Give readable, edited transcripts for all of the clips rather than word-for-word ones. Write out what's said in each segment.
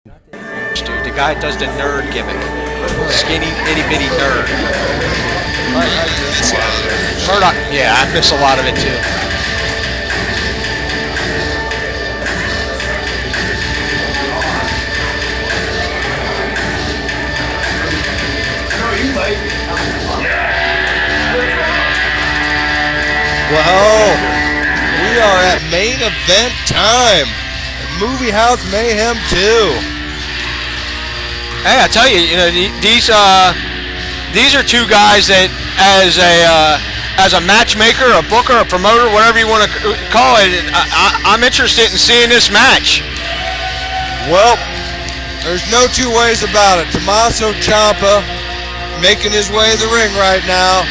Dude, the guy does the nerd gimmick. Skinny, itty-bitty nerd. Murdoch, yeah, I miss a lot of it too. Well, we are at main event time. Movie House Mayhem 2. Hey, I tell you, these are two guys that, as a matchmaker, a booker, a promoter, whatever you want to call it, I'm interested in seeing this match. Well, there's no two ways about it. Tommaso Ciampa, making his way in the ring right now,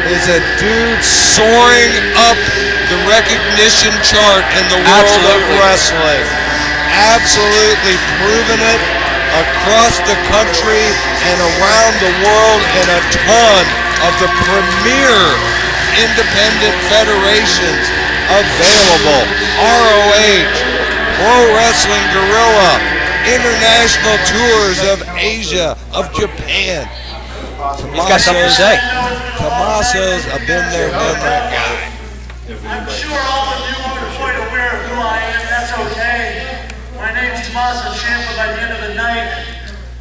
is a dude soaring up the recognition chart in the world of wrestling. Absolutely proving it across the country and around the world in a ton of the premier independent federations available. ROH, Pro Wrestling Guerrilla, international tours of Asia, of Japan. He's got something to say. Tommaso's a been there, done that guy. I'm sure all of you are quite aware of who I am. That's okay. My name's Tommaso Ciampa. By the end of the night,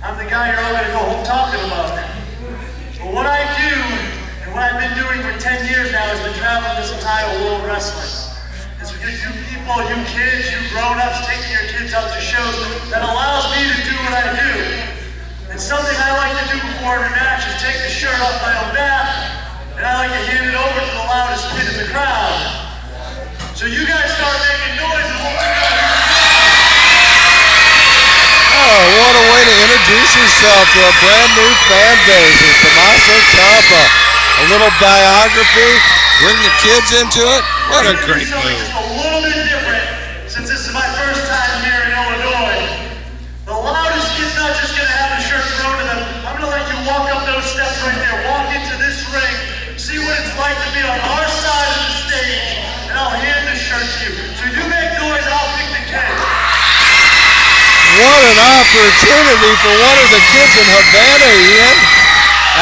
I'm the guy you're all going to go home talking about. But what I do, and what I've been doing for 10 years now, is been traveling this entire world wrestling. It's because you people, you kids, you grown-ups, taking your kids out to shows that allows me to do what I do. And something I like to do before every match is take the shirt off my own back, and I like to hand it over to the loudest kid in the crowd. So you guys start making noise and we'll figure out who's Oh, what a way to introduce yourself to a brand new fan base. It's Tommaso Ciampa. A little biography, bring the kids into it. What a great move. Just a little bit different, since this is my first time here in Illinois. The loudest kid's not just gonna have a shirt thrown to them. I'm gonna let you walk up those steps right there, walk into this ring, see what it's like to be on our side of the stage, and I'll hand this shirt to you. So you make noise, I'll pick the kid. What an opportunity for one of the kids in Havana, Ian.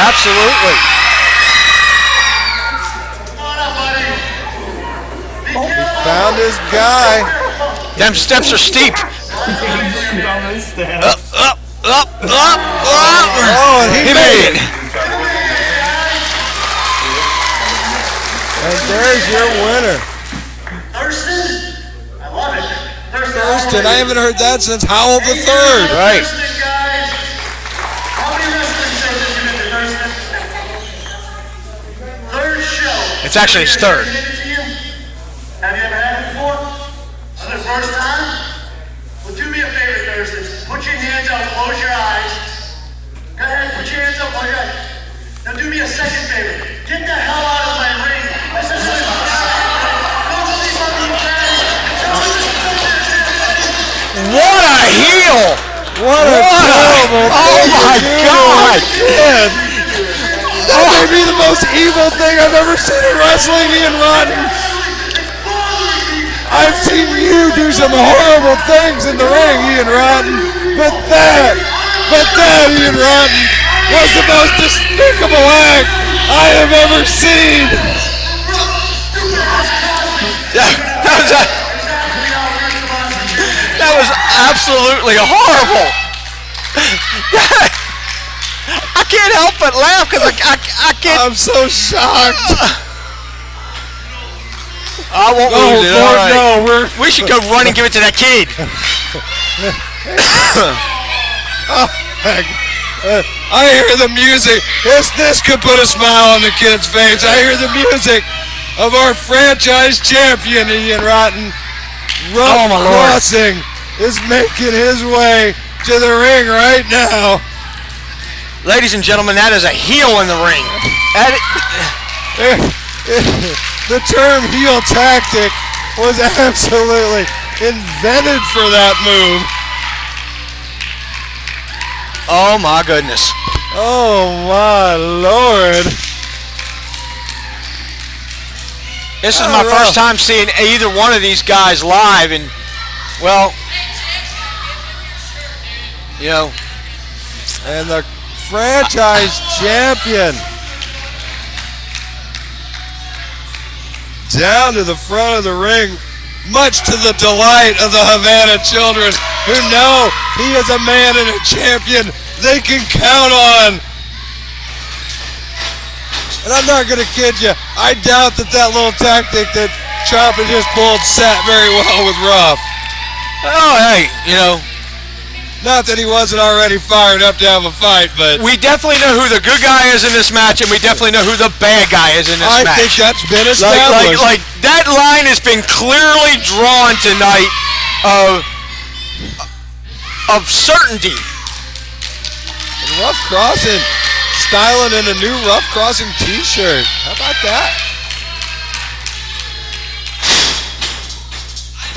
Absolutely. Come on up, buddy. Be careful. Found his guy. Them steps are steep. Up. Oh, and he made it. And there's your winner. Thurston? I love it. Thurston, I haven't heard that since Howell the Third. Right. Thurston, guys. How many wrestling shows have you been to, Thurston? Third show. It's actually his third. Have you ever had it before? This is the first time? Well, do me a favor, Thurston. Put your hands up, close your eyes. Go ahead, put your hands up, close your eyes. Now do me a second favor. Get the hell out of my ring. This is a go see something bad. What a heel! What a terrible Oh thing my to do. God! Kid. That may be the most evil thing I've ever seen in wrestling, Ian Rotten. I've seen you do some horrible things in the ring, Ian Rotten, but that, Ian Rotten, was the most despicable act I have ever seen. That was absolutely horrible. I can't help but laugh because I can't. I'm so shocked. I won't lose it. Lord, All right. no, We should go run and give it to that kid. I hear the music. This could put a smile on the kid's face. I hear the music of our franchise champion, Ian Rotten. Ruff Crossing is making his way to the ring right now. Ladies and gentlemen, that is a heel in the ring. The term heel tactic was absolutely invented for that move. Oh my goodness. Oh my Lord. This is my first time seeing either one of these guys live, and well, You know. And the franchise champion down to the front of the ring, much to the delight of the Havana children who know he is a man and a champion they can count on. And I'm not going to kid you, I doubt that little tactic that Ciampa just pulled sat very well with Ruff. Oh, hey, you know. Not that he wasn't already fired up to have a fight, but... We definitely know who the good guy is in this match, and we definitely know who the bad guy is in this match. I think that's been established. Like that line has been clearly drawn tonight of certainty. And Ruff Crossing styling in a new Ruff Crossing t-shirt. How about that?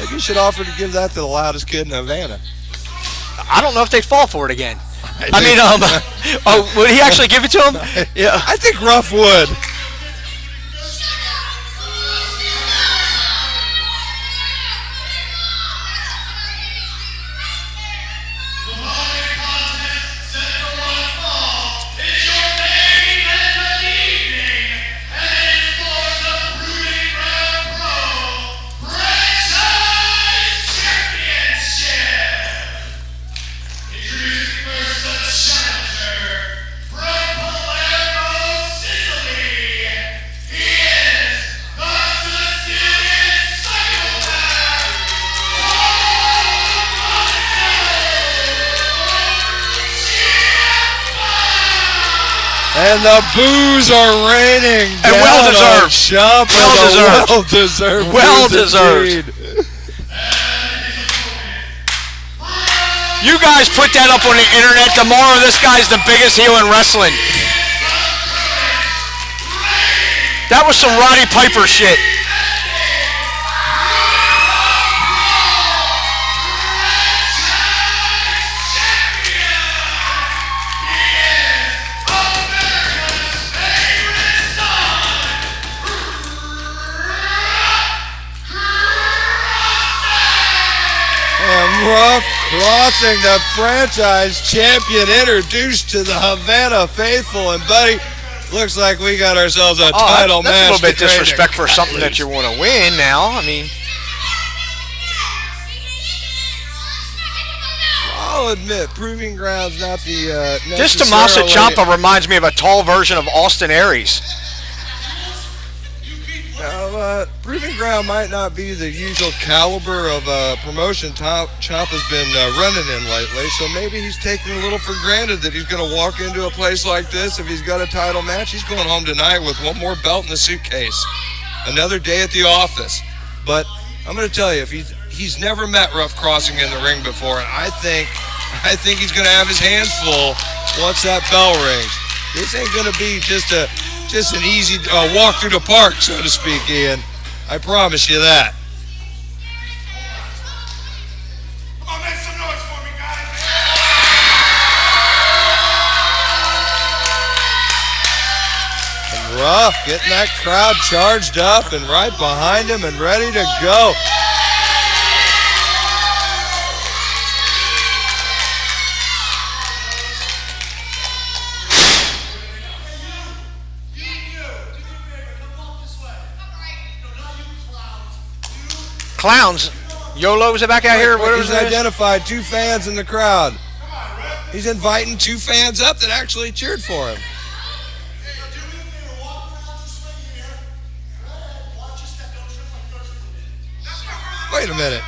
Maybe you should offer to give that to the loudest kid in Havana. I don't know if they'd fall for it again. Would he actually give it to him? Yeah. I think Ruff would. And the boos are raining and down well-deserved. Ciampa. Well-deserved. Well-deserved. You guys put that up on the internet tomorrow. This guy's the biggest heel in wrestling. That was some Roddy Piper shit. Ruff Crossing, the franchise champion, introduced to the Havana faithful. And buddy, looks like we got ourselves a title match. That's a little bit disrespect for something that you want to win now. I mean, I'll admit, Proving Ground's not the this Tommaso Ciampa reminds me of a tall version of Austin Aries. Proving Ground might not be the usual caliber of promotion Ciampa's been running in lately, so maybe he's taking a little for granted that he's going to walk into a place like this. If he's got a title match, he's going home tonight with one more belt in the suitcase. Another day at the office. But I'm going to tell you, if he's never met Ruff Crossing in the ring before, and I think he's going to have his hands full once that bell rings. This ain't going to be just an easy walk through the park, so to speak, Ian. I promise you that. Come on, make some noise for me, guys. And Ruff getting that crowd charged up and right behind him and ready to go. Clowns. YOLO, is it back out here? He's identified two fans in the crowd. He's inviting two fans up that actually cheered for him. Wait a minute.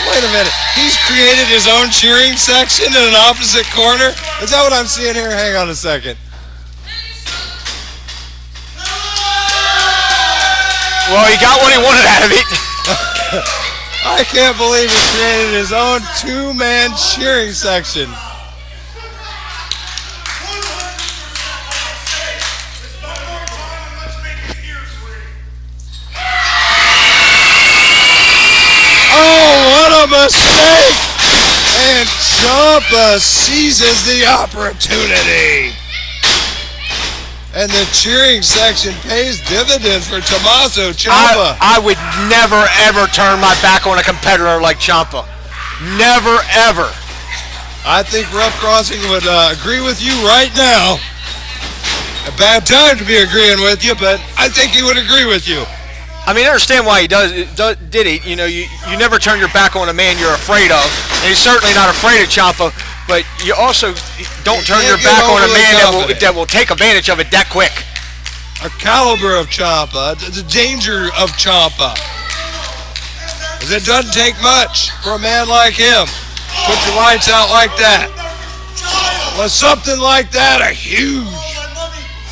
Wait a minute. He's created his own cheering section in an opposite corner. Is that what I'm seeing here? Hang on a second. Well, he got what he wanted out of it. I can't believe he created his own two-man cheering section. Oh, what a mistake! And Ciampa seizes the opportunity. And the cheering section pays dividends for Tommaso Ciampa. I would never, ever turn my back on a competitor like Ciampa. Never, ever. I think Ruff Crossing would agree with you right now. A bad time to be agreeing with you, but I think he would agree with you. I mean, I understand why he did it. You know, you never turn your back on a man you're afraid of. And he's certainly not afraid of Ciampa, but you also don't turn your back on a man that will take advantage of it that quick. A caliber of Ciampa, the danger of Ciampa. Because it doesn't take much for a man like him. Put your lights out like that. With something like that, a huge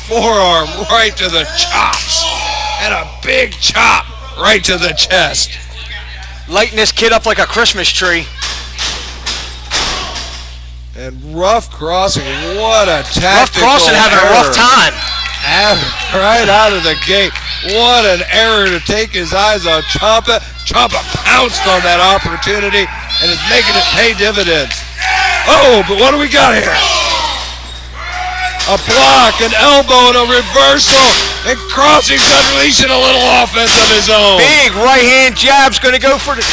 forearm right to the chops. And a big chop right to the chest. Lighting this kid up like a Christmas tree. And Ruff Crossing, what a tactical Ruff Crossing having a rough time. Right out of the gate. What an error to take his eyes on Ciampa. Ciampa pounced on that opportunity and is making it pay dividends. Oh, but what do we got here? A block, an elbow, and a reversal. And Crossing's unleashing a little offense of his own. Big right hand jab's going to go for the...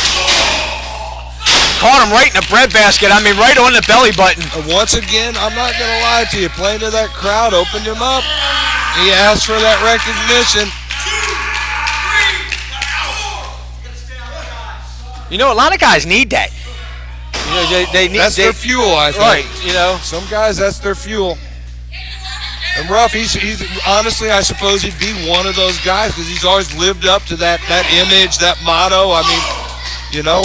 Caught him right in the breadbasket. I mean, right on the belly button. And once again, I'm not going to lie to you. Playing to that crowd opened him up. He asked for that recognition. You know, a lot of guys need that. You know, they need that's their fuel, I think. Right, you know. Some guys, that's their fuel. And Ruff, he's honestly, I suppose he'd be one of those guys because he's always lived up to that image, that motto. I mean, you know,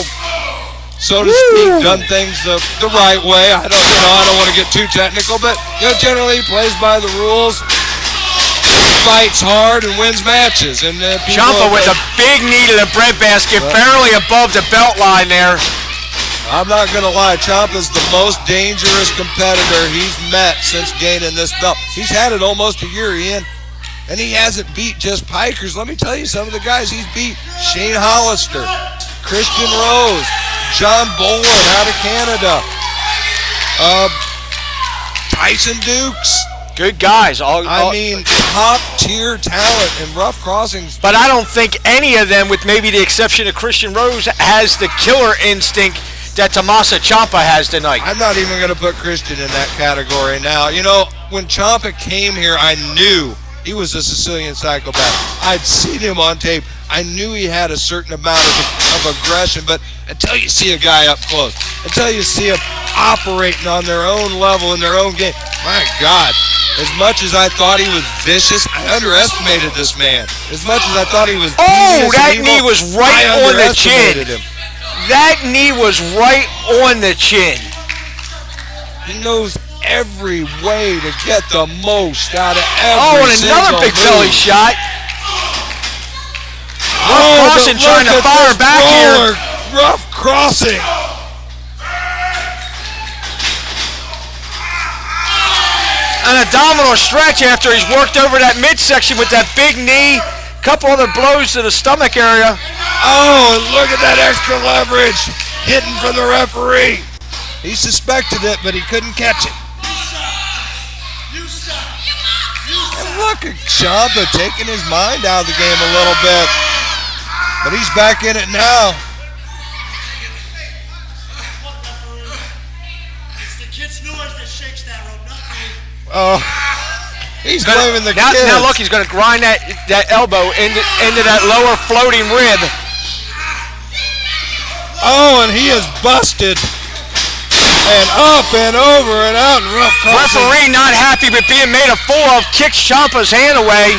so to speak, done things the right way. I don't want to get too technical, but you know, generally he plays by the rules, fights hard, and wins matches. And Ciampa with a big knee to the breadbasket, barely above the belt line there. I'm not going to lie, Ciampa's the most dangerous competitor he's met since gaining this belt. He's had it almost a year, Ian, and he hasn't beat just pikers. Let me tell you some of the guys he's beat. Shane Hollister, Christian Rose, John Boland out of Canada, Tyson Dukes. Good guys. I mean, top-tier talent in Ruff Crossings. But I don't think any of them, with maybe the exception of Christian Rose, has the killer instinct that Tommaso Ciampa has tonight. I'm not even going to put Christian in that category now. You know, when Ciampa came here, I knew he was a Sicilian psychopath. I'd seen him on tape. I knew he had a certain amount of aggression, but until you see a guy up close, until you see him operating on their own level in their own game, my God, as much as I thought he was vicious, I underestimated this man. As much as I thought he was that knee was right on the chin. Him. That knee was right on the chin. He knows every way to get the most out of every and another big belly shot. Ruff Crossing trying to fire back here. Ruff Crossing. An abdominal stretch after he's worked over that midsection with that big knee. Couple other blows to the stomach area. Oh, and look at that extra leverage hidden from the referee. He suspected it, but he couldn't catch it. And look at Ciampa taking his mind out of the game a little bit. But he's back in it now. It's the kid's noise that shakes that rope, not me. Oh. He's blaming the kids. Now look, he's going to grind that elbow into that lower floating rib. Oh, and he is busted. And up and over and out. And Ruff Crossing. Referee not happy with being made a fool of. Kicks Ciampa's hand away.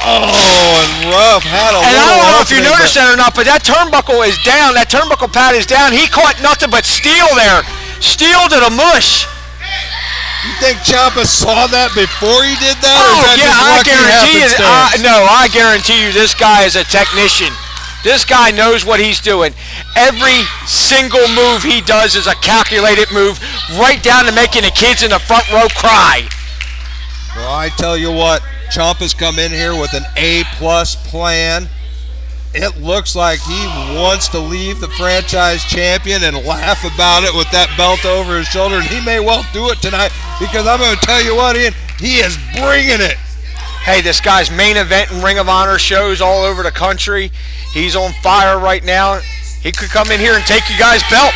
Oh, and Ruff had a and little I don't know if you opening, noticed that or not, but that turnbuckle is down. That turnbuckle pad is down. He caught nothing but steel there. Steel to the mush. You think Ciampa saw that before he did that? Oh, or is that yeah, just I lucky guarantee you. happenstance? No, I guarantee you this guy is a technician. This guy knows what he's doing. Every single move he does is a calculated move, right down to making the kids in the front row cry. Well, I tell you what, Ciampa's come in here with an A+ plan. it looks like he wants to leave the franchise champion and laugh about it with that belt over his shoulder, and he may well do it tonight, because I'm going to tell you what, Ian, he is bringing it. Hey, this guy's main event and Ring of Honor shows all over the country. He's on fire right now. He could come in here and take you guys' belt.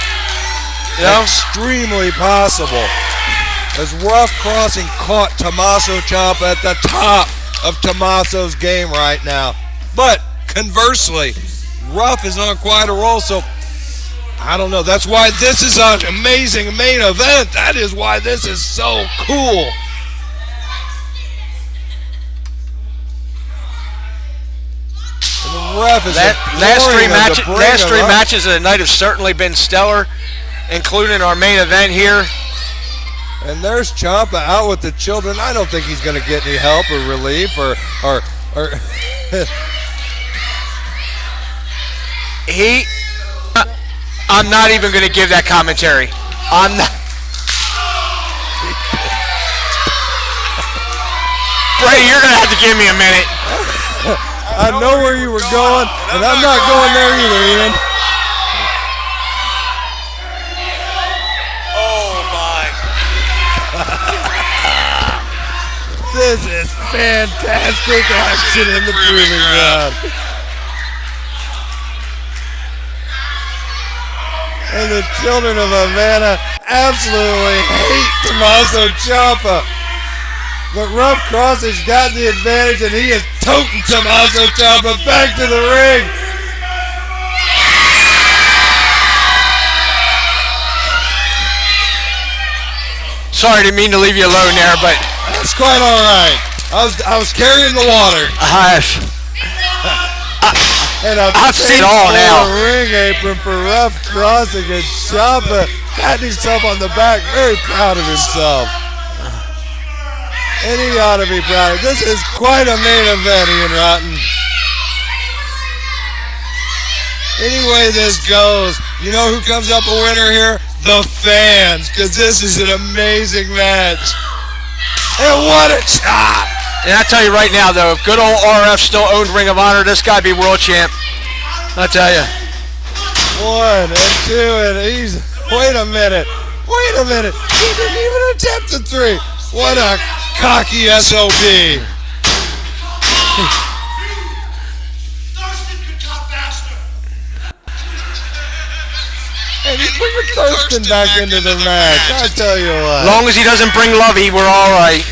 You know? Extremely possible. As Ruff Crossing caught Tommaso Ciampa at the top of Tommaso's game right now. But conversely, Ruff is on quite a roll, so I don't know. That's why this is an amazing main event. That is why this is so cool. And the ref is last three matches of the night have certainly been stellar, including our main event here. And there's Ciampa out with the children. I don't think he's going to get any help or relief or I'm not even going to give that commentary. I'm not. Brady, you're going to have to give me a minute. I know where you were going, and I'm not going there either, Ian. This is fantastic action in the proving ground. And the children of Havana absolutely hate Tommaso Ciampa. But Ruff Crossing's got the advantage, and he is toting Tommaso Ciampa back to the ring. Sorry, didn't mean to leave you alone there, but that's quite all right. I was carrying the water. I've seen it all now. Ring apron for Ruff Crossing, and Ciampa patting himself on the back, very proud of himself. And he ought to be proud of it. This is quite a main event, Ian Rotten. Any way this goes, you know who comes up a winner here? The fans, because this is an amazing match. And what a chop! And I tell you right now, though, if good old RF still owned Ring of Honor, this guy be world champ. I tell you. 1 and 2, and he's. Wait a minute. He didn't even attempt the 3. What a cocky SOB. And he's bringing Thurston back into the match. I tell you what. As long as he doesn't bring Lovey, we're all right.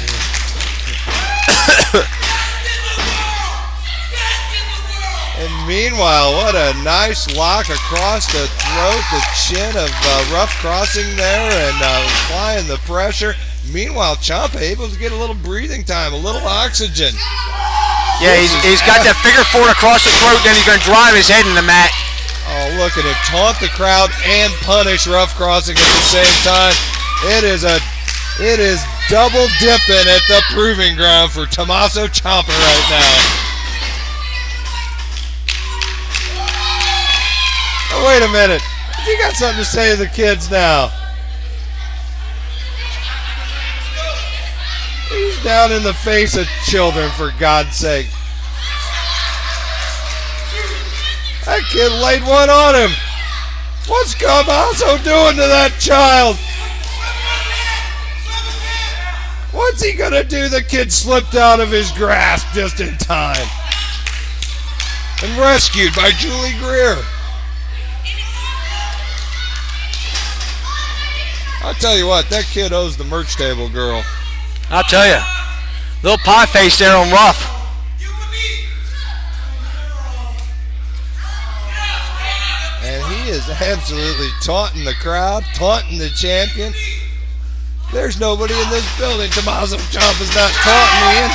And meanwhile, what a nice lock across the throat, the chin of Ruff Crossing there, and applying the pressure. Meanwhile, Ciampa able to get a little breathing time, a little oxygen. Yeah, he's got that figure 4 across the throat, then he's going to drive his head in the mat. Oh, look at him taunt the crowd and punish Ruff Crossing at the same time. It is double dipping at the proving ground for Tommaso Ciampa right now. Oh, wait a minute. You got something to say to the kids now. He's down in the face of children, for God's sake. That kid laid one on him. What's Tommaso doing to that child? What's he gonna do? The kid slipped out of his grasp just in time. And rescued by Julie Greer. I'll tell you what, that kid owes the merch table girl. I'll tell you. Little pie face there on Ruff. And he is absolutely taunting the crowd, taunting the champion. There's nobody in this building. Tommaso Ciampa's not taunting me in.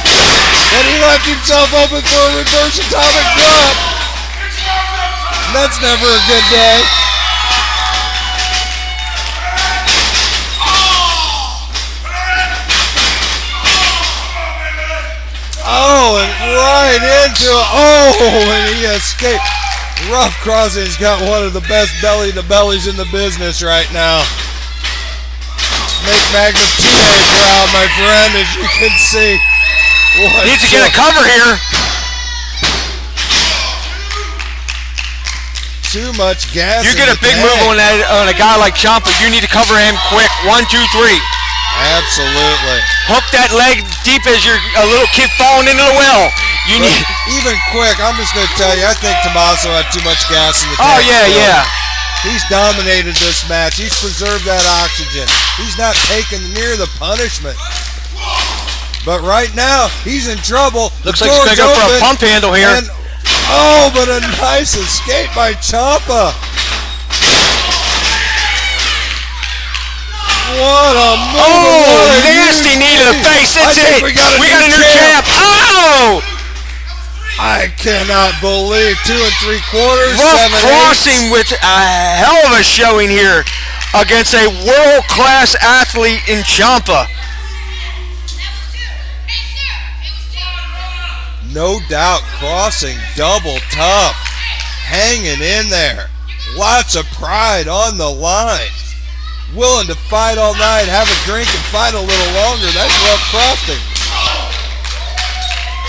And he left himself open for a reverse atomic drop. That's never a good day. Oh, and right into it. Oh, and he escaped. Ruff Crossing's got one of the best belly-to-bellies in the business right now. Make Magnitude proud, my friend, as you can see. Needs to get a cover here. too much gas. You get a big move on a guy like Ciampa, you need to cover him quick. 1, 2, 3. Absolutely. Hook that leg deep as you're a little kid falling into the well. You need even quick. I'm just going to tell you, I think Tommaso had too much gas in the tank. Oh yeah. He's dominated this match. He's preserved that oxygen. He's not taken near the punishment. But right now, he's in trouble. Looks like he's going to go for a pump handle here. And, but a nice escape by Ciampa. What a move. Oh, nasty knee to the face. That's it. We got a new champ. Oh! I cannot believe 2 3/4. Ruff Crossing with a hell of a showing here against a world-class athlete in Ciampa. No doubt, Crossing double tough, hanging in there. Lots of pride on the line. Willing to fight all night, have a drink, and fight a little longer. That's Ruff Crossing.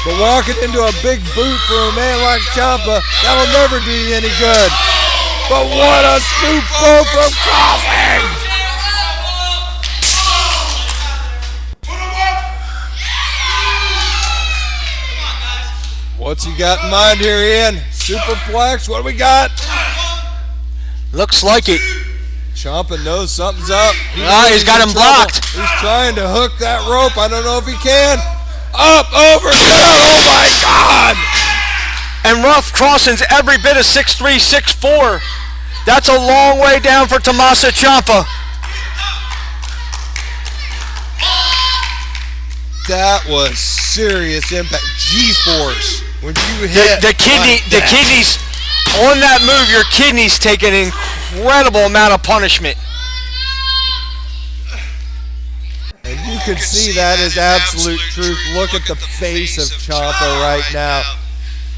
But walking into a big boot for a man like Ciampa, that'll never do you any good. But what a scoop blow from Crossing! What's he got in mind here, Ian? Superplex, what do we got? Looks like it. Ciampa knows something's up. He's got him blocked. He's trying to hook that rope. I don't know if he can. Up, over, down. Oh my God! And Ruff Crossing's every bit of 6'3", 6'4". That's a long way down for Tommaso Ciampa. That was serious impact. G-force when you hit the kidneys on that move. Your kidneys take an incredible amount of punishment. And you can see that is absolute truth. Look at the face of Ciampa right now.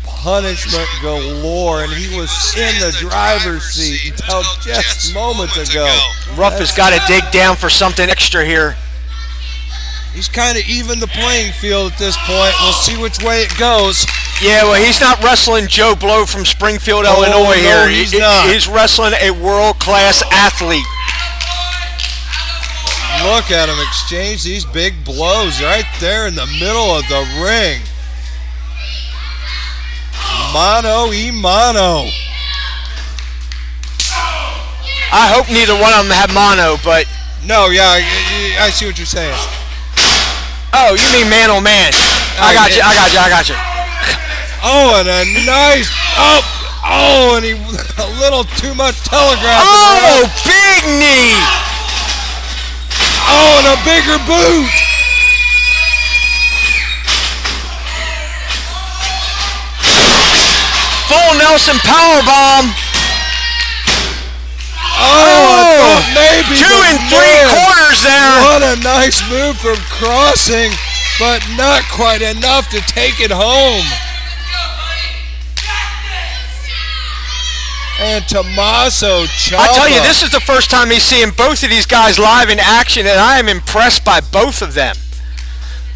Punishment galore, and he was in the driver's seat until just moments ago. Ruff has got to dig down for something extra here. He's kind of even the playing field at this point. We'll see which way it goes. Yeah, well, he's not wrestling Joe Blow from Springfield, Illinois here. He's not. He's wrestling a world-class athlete. Look at him exchange these big blows right there in the middle of the ring. Mano y mano. I hope neither one of them have mono, but... No, yeah, I see what you're saying. Oh, you mean man on man. I got you. Oh, and a nice... Oh, and he a little too much telegraph. Oh, big knee. Oh, and a bigger boot. Full Nelson powerbomb. I thought maybe 2 3/4 there. What a nice move from Crossing, but not quite enough to take it home. And Tommaso Ciampa. I tell you, this is the first time he's seeing both of these guys live in action, and I am impressed by both of them.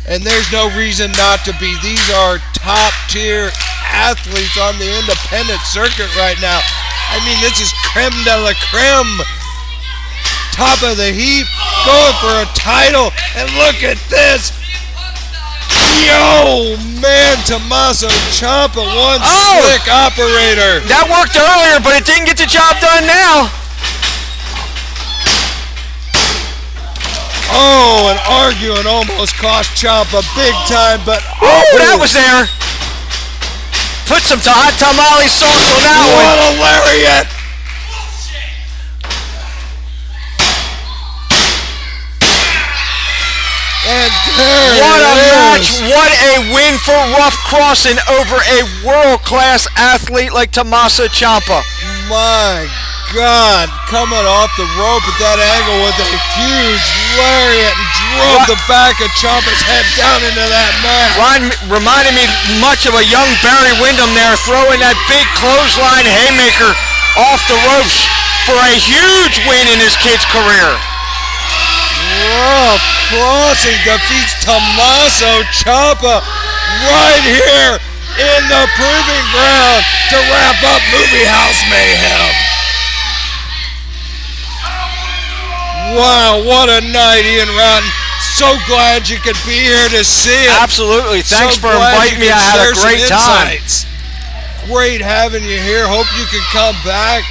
And there's no reason not to be. These are top-tier athletes on the independent circuit right now. I mean, this is creme de la creme. Top of the heap, going for a title. And look at this. Yo, man, Tommaso Ciampa, one slick operator. That worked earlier, but it didn't get the job done now. Oh, and arguing almost cost Ciampa big time, but that was there. Put some hot tamale sauce on that one. What a lariat. And there what a it match. is. What a win for Ruff Crossing over a world-class athlete like Tommaso Ciampa. My God, coming off the rope at that angle with a huge lariat and drove the back of Ciampa's head down into that mat. Reminded me much of a young Barry Windham there, throwing that big clothesline haymaker off the ropes for a huge win in his kid's career. Ruff Crossing defeats Tommaso Ciampa right here in the proving ground to wrap up Movie House Mayhem. Wow, what a night, Ian Rotten. So glad you could be here to see it. Absolutely. Thanks So for glad inviting you me. I could had a share some great time. insights. Great having you here. Hope you can come back.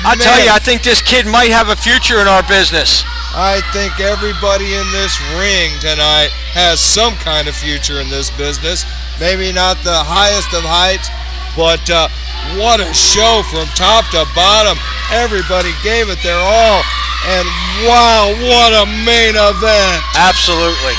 I tell Man, you, I think this kid might have a future in our business. I think everybody in this ring tonight has some kind of future in this business. Maybe not the highest of heights, but what a show from top to bottom. Everybody gave it their all. And wow, what a main event. Absolutely.